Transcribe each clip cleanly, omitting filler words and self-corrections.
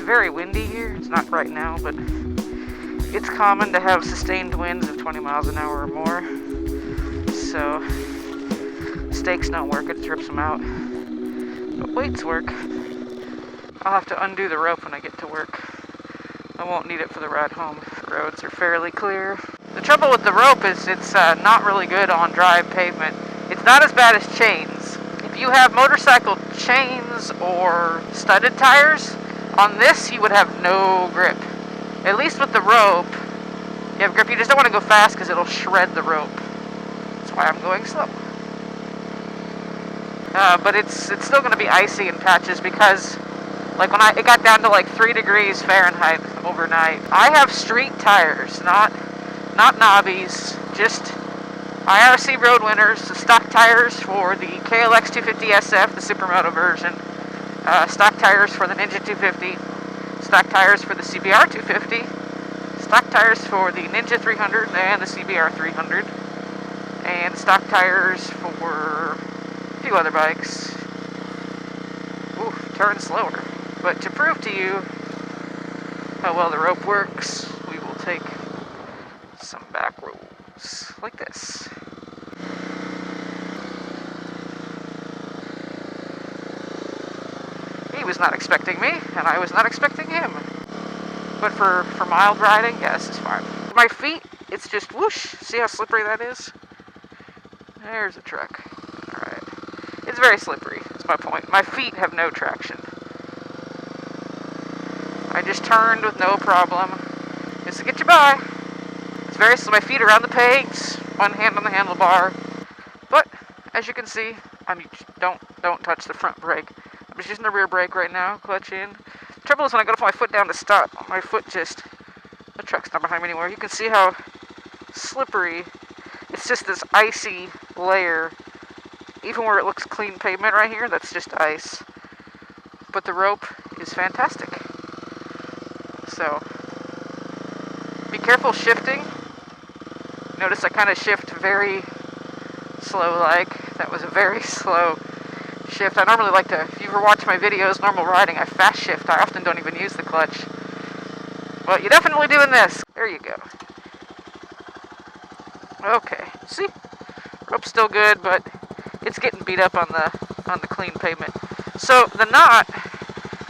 Very windy here. It's not right now, but it's common to have sustained winds of 20 miles an hour or more. So stakes don't work, it trips them out. But weights work. I'll have to undo the rope when I get to work. I won't need it for the ride home. The roads are fairly clear. The trouble with the rope is it's not really good on dry pavement. It's not as bad as chains. If you have motorcycle chains or studded tires, on this, you would have no grip. At least with the rope, you have grip. You just don't want to go fast because it'll shred the rope. That's why I'm going slow. But it's still going to be icy in patches because, like when it got down to like 3 degrees Fahrenheit overnight. I have street tires, not knobbies, just IRC road winners, stock tires for the KLX 250 SF, the Supermoto version. Stock tires for the Ninja 250, stock tires for the CBR 250, stock tires for the Ninja 300 and the CBR 300, and stock tires for a few other bikes. Ooh, turn slower. But to prove to you how well the rope works, we will take some back roads like this. He was not expecting me, and I was not expecting him. But for mild riding, yeah, this is fine. My feet, it's just whoosh. See how slippery that is? There's a truck. Alright. It's very slippery, that's my point. My feet have no traction. I just turned with no problem. Just to get you by. It's very slow. My feet are on the pegs, one hand on the handlebar. But, as you can see, don't touch the front brake. I'm just using the rear brake right now, clutch in. The trouble is when I go to put my foot down to stop, my foot just, the truck's not behind me anymore. You can see how slippery, it's just this icy layer. Even where it looks clean pavement right here, that's just ice. But the rope is fantastic. So, be careful shifting. Notice I kind of shift very slow-like. That was a very slow shift. I normally like to, if you ever watch my videos, normal riding, I fast shift. I often don't even use the clutch. But you're definitely doing this. There you go. Okay, see? Rope's still good, but it's getting beat up on the clean pavement. So the knot,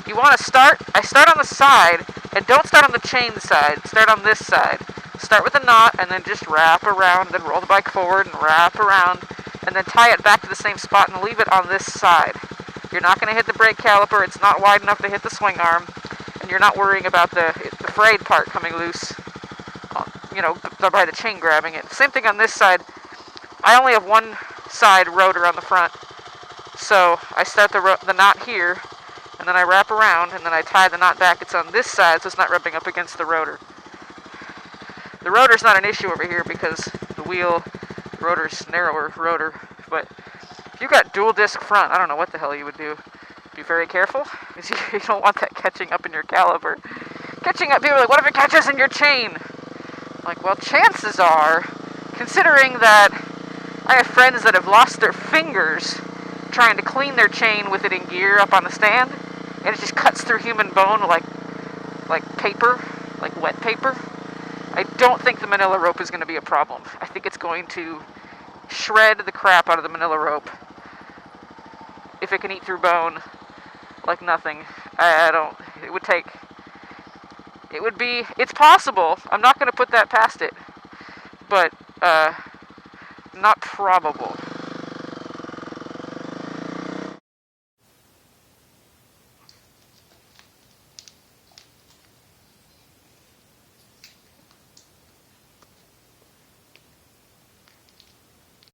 you want to start, I start on the side, and don't start on the chain side, start on this side. Start with the knot, and then just wrap around, then roll the bike forward and wrap around, and then tie it back to the same spot and leave it on this side. You're not going to hit the brake caliper, it's not wide enough to hit the swing arm, and you're not worrying about the frayed part coming loose, by the chain grabbing it. Same thing on this side. I only have one side rotor on the front, so I start the knot here, and then I wrap around, and then I tie the knot back. It's on this side, so it's not rubbing up against the rotor. The rotor's not an issue over here because the rotor's narrower rotor, but if you got dual disc front, I don't know what the hell you would do. Be very careful, because you don't want that catching up in your caliper. Catching up, people are like, what if it catches in your chain? Like, well, chances are, considering that I have friends that have lost their fingers trying to clean their chain with it in gear up on the stand, and it just cuts through human bone like paper, like wet paper. I don't think the manila rope is going to be a problem. I think it's going to shred the crap out of the manila rope. If it can eat through bone like nothing. It's possible. I'm not going to put that past it. But, not probable.